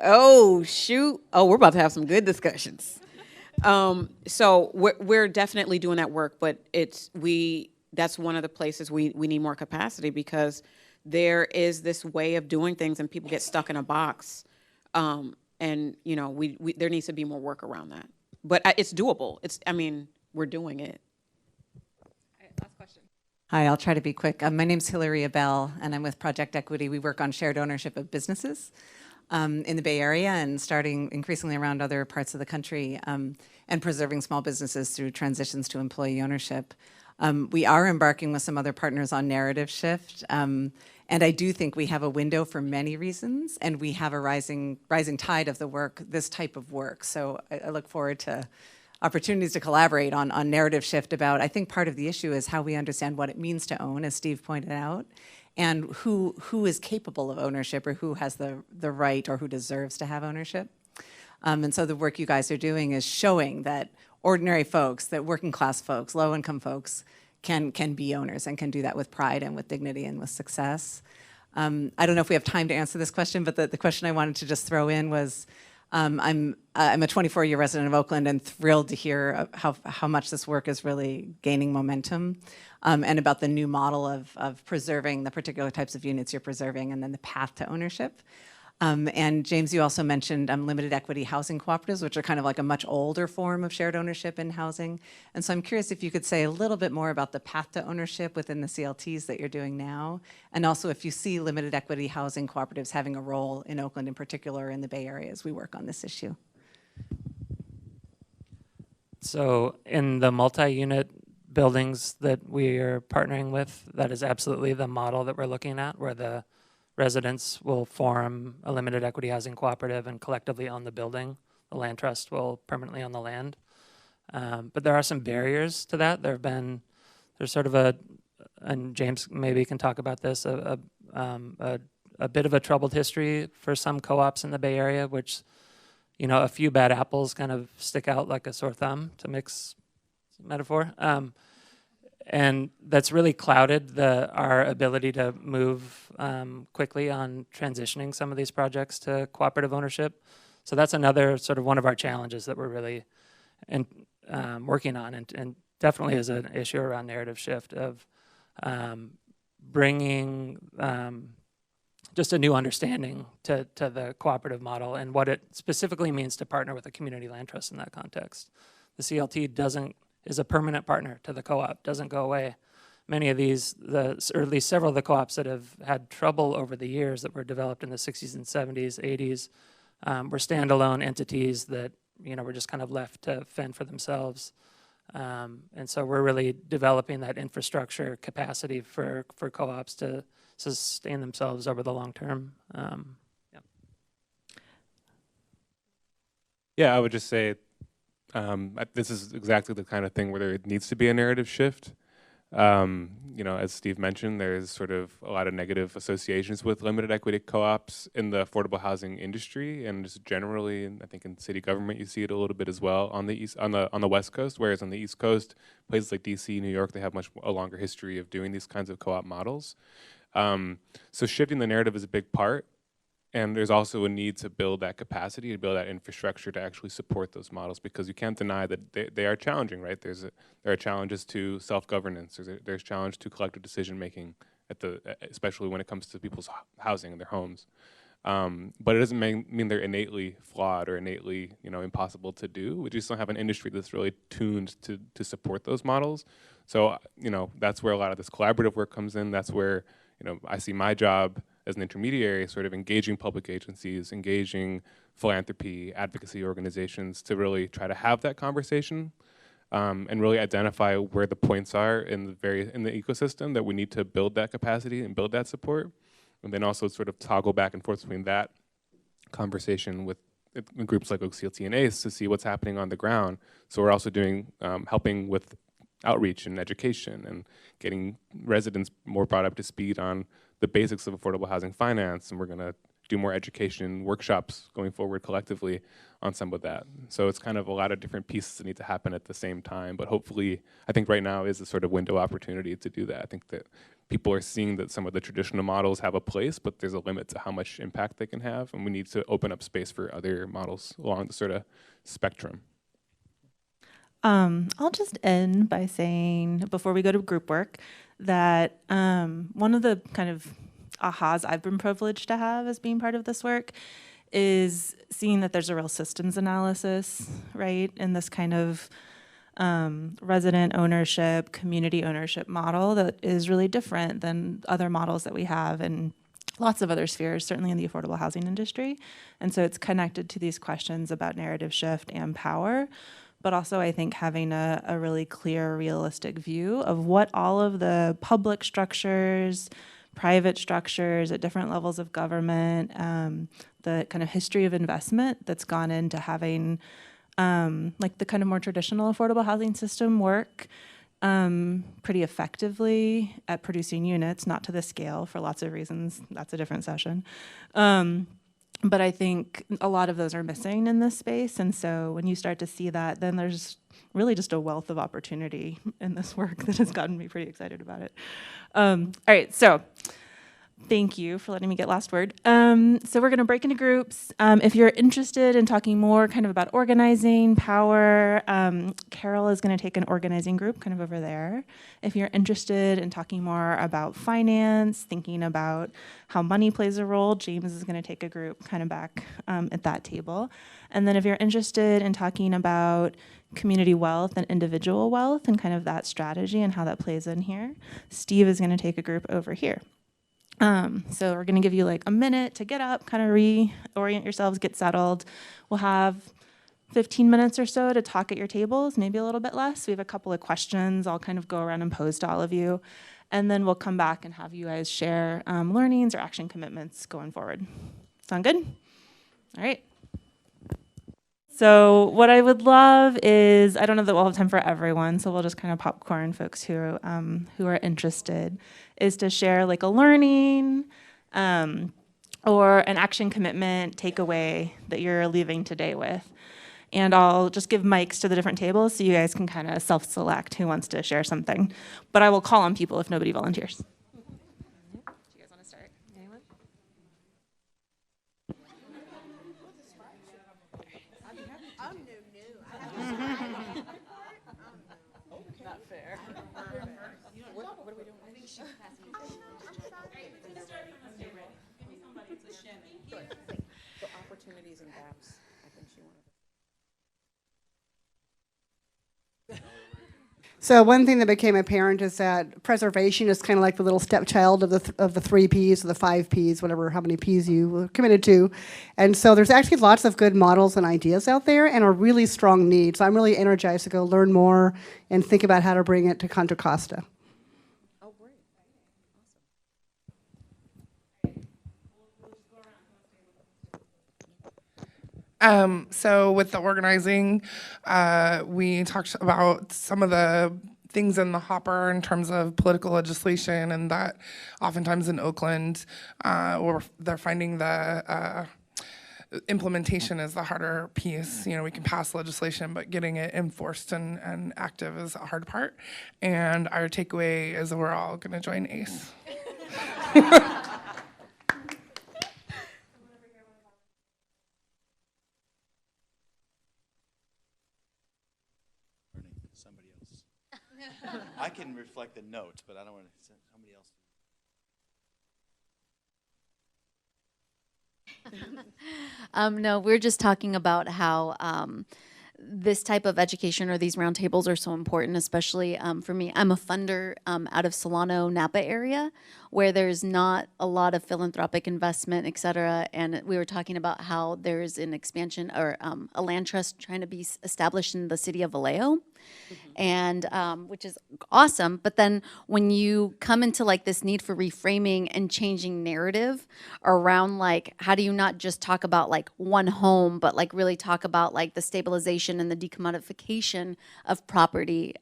Oh, shoot. Oh, we're about to have some good discussions. So we're definitely doing that work, but that's one of the places we need more capacity because there is this way of doing things and people get stuck in a box. And there needs to be more work around that. But it's doable. We're doing it. All right, last question. Hi, I'll try to be quick. My name's Hilary Abell, and I'm with Project Equity. We work on shared ownership of businesses in the Bay Area and starting increasingly around other parts of the country and preserving small businesses through transitions to employee ownership. We are embarking with some other partners on narrative shift. And I do think we have a window for many reasons, and we have a rising tide of the work, this type of work. So I look forward to opportunities to collaborate on narrative shift about, I think part of the issue is how we understand what it means to own, as Steve pointed out, and who is capable of ownership or who has the right or who deserves to have ownership. And so the work you guys are doing is showing that ordinary folks, that working class folks, low income folks, can be owners and can do that with pride and with dignity and with success. I don't know if we have time to answer this question, but the question I wanted to just throw in was, I'm a 24-year resident of Oakland and thrilled to hear how much this work is really gaining momentum and about the new model of preserving the particular types of units you're preserving and then the path to ownership. And James, you also mentioned limited equity housing cooperatives, which are kind of like a much older form of shared ownership in housing. And so I'm curious if you could say a little bit more about the path to ownership within the CLTs that you're doing now, and also if you see limited equity housing cooperatives having a role in Oakland in particular, in the Bay Area, as we work on this issue. So in the multi-unit buildings that we are partnering with, that is absolutely the model that we're looking at, where the residents will form a limited equity housing cooperative and collectively own the building. The land trust will permanently own the land. But there are some barriers to that. There's sort of and James maybe can talk about this, a bit of a troubled history for some co-ops in the Bay Area, which, a few bad apples kind of stick out like a sore thumb, to mix metaphor. And that's really clouded our ability to move quickly on transitioning some of these projects to cooperative ownership. So that's another sort of one of our challenges that we're really working on, and definitely is an issue around narrative shift of bringing just a new understanding to the cooperative model and what it specifically means to partner with a community land trust in that context. The CLT is a permanent partner to the co-op, doesn't go away. Many of these, or at least several of the co-ops that have had trouble over the years that were developed in the 60s and 70s, 80s, were standalone entities that were just kind of left to fend for themselves. And so we're really developing that infrastructure capacity for co-ops to sustain themselves over the long term. Yeah, I would just say this is exactly the kind of thing where there needs to be a narrative shift. As Steve mentioned, there's sort of a lot of negative associations with limited equity co-ops in the affordable housing industry, and just generally, I think in city government, you see it a little bit as well on the West Coast. Whereas on the East Coast, places like DC, New York, they have a longer history of doing these kinds of co-op models. So shifting the narrative is a big part. And there's also a need to build that capacity, to build that infrastructure to actually support those models, because you can't deny that they are challenging, right? There are challenges to self-governance. There's challenge to collective decision-making, especially when it comes to people's housing and their homes. But it doesn't mean they're innately flawed or innately, impossible to do. We just don't have an industry that's really tuned to support those models. So, that's where a lot of this collaborative work comes in. That's where, I see my job as an intermediary, sort of engaging public agencies, engaging philanthropy, advocacy organizations to really try to have that conversation and really identify where the points are in the ecosystem that we need to build that capacity and build that support. And then also sort of toggle back and forth between that conversation with groups like OCLT and ACE to see what's happening on the ground. So we're also doing, helping with outreach and education and getting residents more brought up to speed on the basics of affordable housing finance. And we're gonna do more education workshops going forward collectively on some of that. So it's kind of a lot of different pieces that need to happen at the same time. But hopefully, I think right now is a sort of window opportunity to do that. I think that people are seeing that some of the traditional models have a place, but there's a limit to how much impact they can have. And we need to open up space for other models along the sort of spectrum. I'll just end by saying, before we go to group work, that one of the kind of ahas I've been privileged to have as being part of this work is seeing that there's a real systems analysis, right, in this kind of resident ownership, community ownership model that is really different than other models that we have in lots of other spheres, certainly in the affordable housing industry. And so it's connected to these questions about narrative shift and power, but also I think having a really clear, realistic view of what all of the public structures, private structures at different levels of government, the kind of history of investment that's gone into having like the kind of more traditional affordable housing system work pretty effectively at producing units, not to this scale for lots of reasons. That's a different session. But I think a lot of those are missing in this space. And so when you start to see that, then there's really just a wealth of opportunity in this work that has gotten me pretty excited about it. All right, so thank you for letting me get last word. So we're gonna break into groups. If you're interested in talking more kind of about organizing, power, Carroll is gonna take an organizing group kind of over there. If you're interested in talking more about finance, thinking about how money plays a role, James is gonna take a group kind of back at that table. And then if you're interested in talking about community wealth and individual wealth and kind of that strategy and how that plays in here, Steve is gonna take a group over here. So we're gonna give you like a minute to get up, kind of reorient yourselves, get settled. We'll have 15 minutes or so to talk at your tables, maybe a little bit less. We have a couple of questions I'll kind of go around and pose to all of you. And then we'll come back and have you guys share learnings or action commitments going forward. Sound good? All right. So what I would love is, I don't know that we'll have time for everyone, so we'll just kind of popcorn folks who are interested, is to share like a learning or an action commitment takeaway that you're leaving today with. And I'll just give mics to the different tables so you guys can kind of self-select who wants to share something. But I will call on people if nobody volunteers. Do you guys want to start? Anyone? Not fair. What are we doing? I think she's passing. So opportunities and gaps. I think she wanted. So one thing that became apparent is that preservation is kind of like the little stepchild of the 3 Ps or the 5 Ps, whatever, how many Ps you were committed to. And so there's actually lots of good models and ideas out there and a really strong need. So I'm really energized to go learn more and think about how to bring it to Contra Costa. Oh, great. So with the organizing, we talked about some of the things in the hopper in terms of political legislation, and that oftentimes in Oakland, or they're finding the implementation is the harder piece. You know, we can pass legislation, but getting it enforced and active is a hard part. And our takeaway is that we're all going to join ACE. Somebody else. I can reflect the notes, but I don't want to send somebody else. No, we're just talking about how this type of education or these roundtables are so important, especially for me. I'm a funder out of Solano, Napa area, where there's not a lot of philanthropic investment, et cetera. And we were talking about how there's an expansion or a land trust trying to be established in the city of Vallejo. And which is awesome. But then when you come into like this need for reframing and changing narrative around like, how do you not just talk about like one home, but like really talk about like the stabilization and the decommodification of property?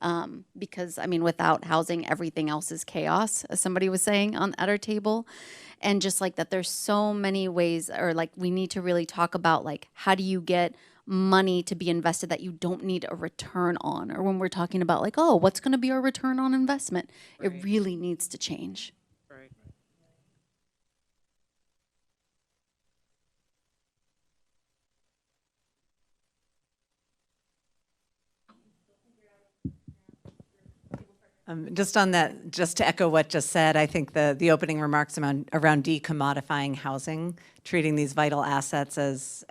Because I mean, without housing, everything else is chaos, as somebody was saying at our table. And just like that, there's so many ways, or like we need to really talk about like, how do you get money to be invested that you don't need a return on? Or when we're talking about like, oh, what's going to be our return on investment? Right. It really needs to change. Right. Just on that, just to echo what just said, I think the opening remarks around decommodifying housing, treating these vital assets as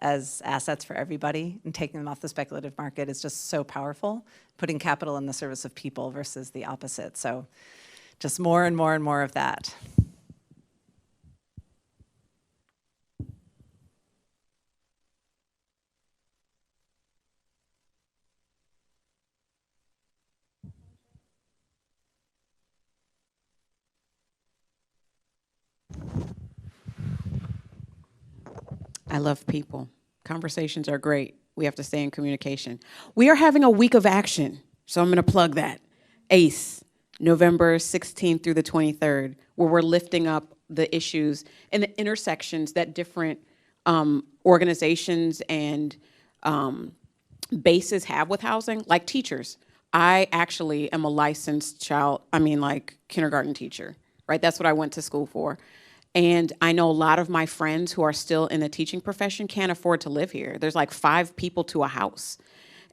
assets for everybody and taking them off the speculative market is just so powerful, putting capital in the service of people versus the opposite. So just more and more and more of that. I love people. Conversations are great. We have to stay in communication. We are having a week of action, so I'm going to plug that. ACE, November 16th through the 23rd, where we're lifting up the issues and the intersections that different organizations and bases have with housing, like teachers. I actually am a licensed kindergarten teacher, right? That's what I went to school for. And I know a lot of my friends who are still in the teaching profession can't afford to live here. There's like 5 people to a house.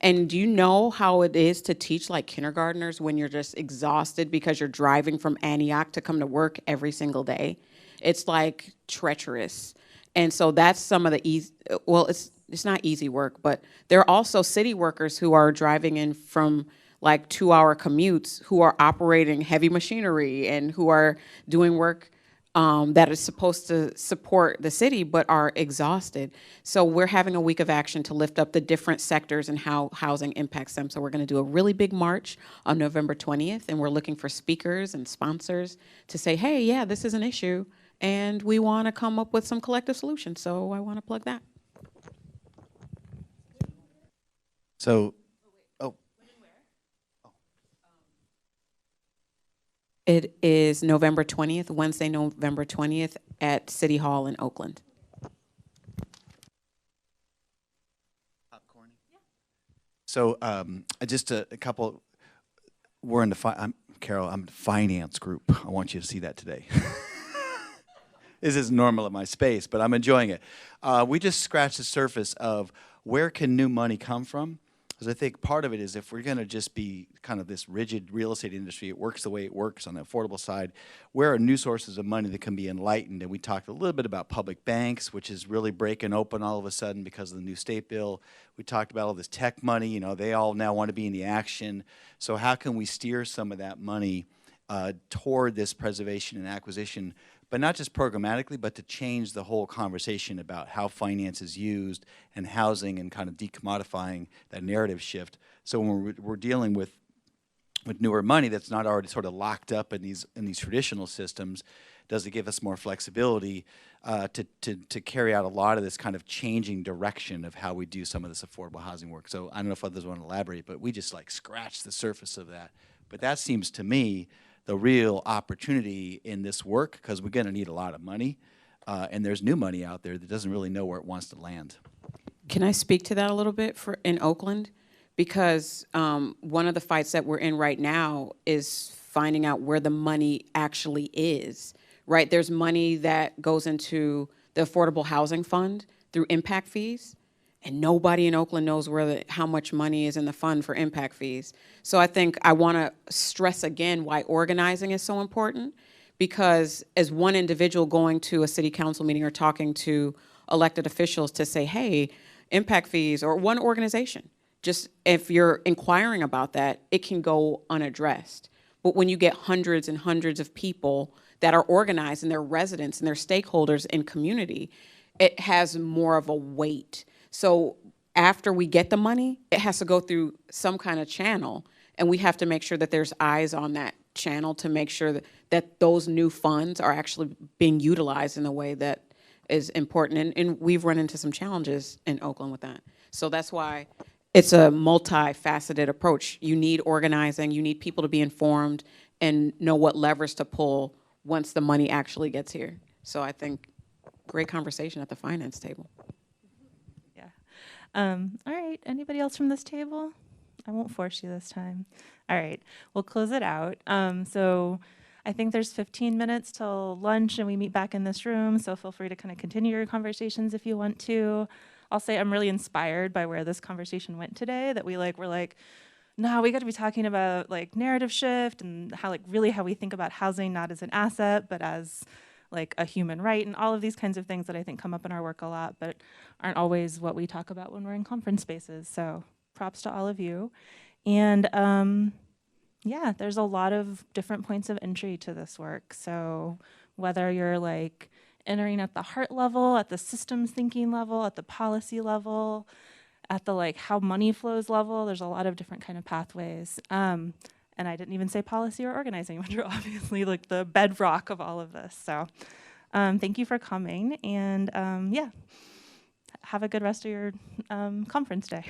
And do you know how it is to teach like kindergartners when you're just exhausted because you're driving from Antioch to come to work every single day? It's like treacherous. And so that's some of the easy, well, it's not easy work, but there are also city workers who are driving in from like 2-hour commutes who are operating heavy machinery and who are doing work that is supposed to support the city but are exhausted. So we're having a week of action to lift up the different sectors and how housing impacts them. So we're going to do a really big march on November 20th, and we're looking for speakers and sponsors to say, hey, yeah, this is an issue, and we want to come up with some collective solutions. So I want to plug that. So, It is November 20th, Wednesday, November 20th at City Hall in Oakland. Popcorn. So just a couple, we're in the, Carol, I'm the finance group. I want you to see that today. This is normal in my space, but I'm enjoying it. We just scratched the surface of where can new money come from? Because I think part of it is if we're going to just be kind of this rigid real estate industry, it works the way it works on the affordable side, where are new sources of money that can be enlightened? And we talked a little bit about public banks, which is really breaking open all of a sudden because of the new state bill. We talked about all this tech money. You know, they all now want to be in the action. So how can we steer some of that money toward this preservation and acquisition, but not just programmatically, but to change the whole conversation about how finance is used and housing and kind of decommodifying that narrative shift. So when we're dealing with newer money that's not already sort of locked up in these traditional systems, does it give us more flexibility to carry out a lot of this kind of changing direction of how we do some of this affordable housing work? So I don't know if others want to elaborate, but we just like scratched the surface of that. But that seems to me the real opportunity in this work, because we're going to need a lot of money, and there's new money out there that doesn't really know where it wants to land. Can I speak to that a little bit in Oakland? Because one of the fights that we're in right now is finding out where the money actually is, right? There's money that goes into the Affordable Housing Fund through impact fees, and nobody in Oakland knows how much money is in the fund for impact fees. So I think I want to stress again why organizing is so important, because as one individual going to a city council meeting or talking to elected officials to say, hey, impact fees, or one organization, just if you're inquiring about that, it can go unaddressed. But when you get hundreds and hundreds of people that are organized and their residents and their stakeholders in community, it has more of a weight. So after we get the money, it has to go through some kind of channel, and we have to make sure that there's eyes on that channel to make sure that those new funds are actually being utilized in a way that is important. And we've run into some challenges in Oakland with that. So that's why it's a multifaceted approach. You need organizing, you need people to be informed and know what levers to pull once the money actually gets here. So I think great conversation at the finance table. Yeah. All right, anybody else from this table? I won't force you this time. All right, we'll close it out. So I think there's 15 minutes till lunch and we meet back in this room, so feel free to kind of continue your conversations if you want to. I'll say I'm really inspired by where this conversation went today, that we're like, no, we got to be talking about like narrative shift and how we think about housing not as an asset, but as like a human right, and all of these kinds of things that I think come up in our work a lot, but aren't always what we talk about when we're in conference spaces. So props to all of you. And yeah, there's a lot of different points of entry to this work. So whether you're like entering at the heart level, at the systems thinking level, at the policy level, at the like how money flows level, there's a lot of different kind of pathways. And I didn't even say policy or organizing, which are obviously like the bedrock of all of this. So thank you for coming, and yeah, have a good rest of your conference day.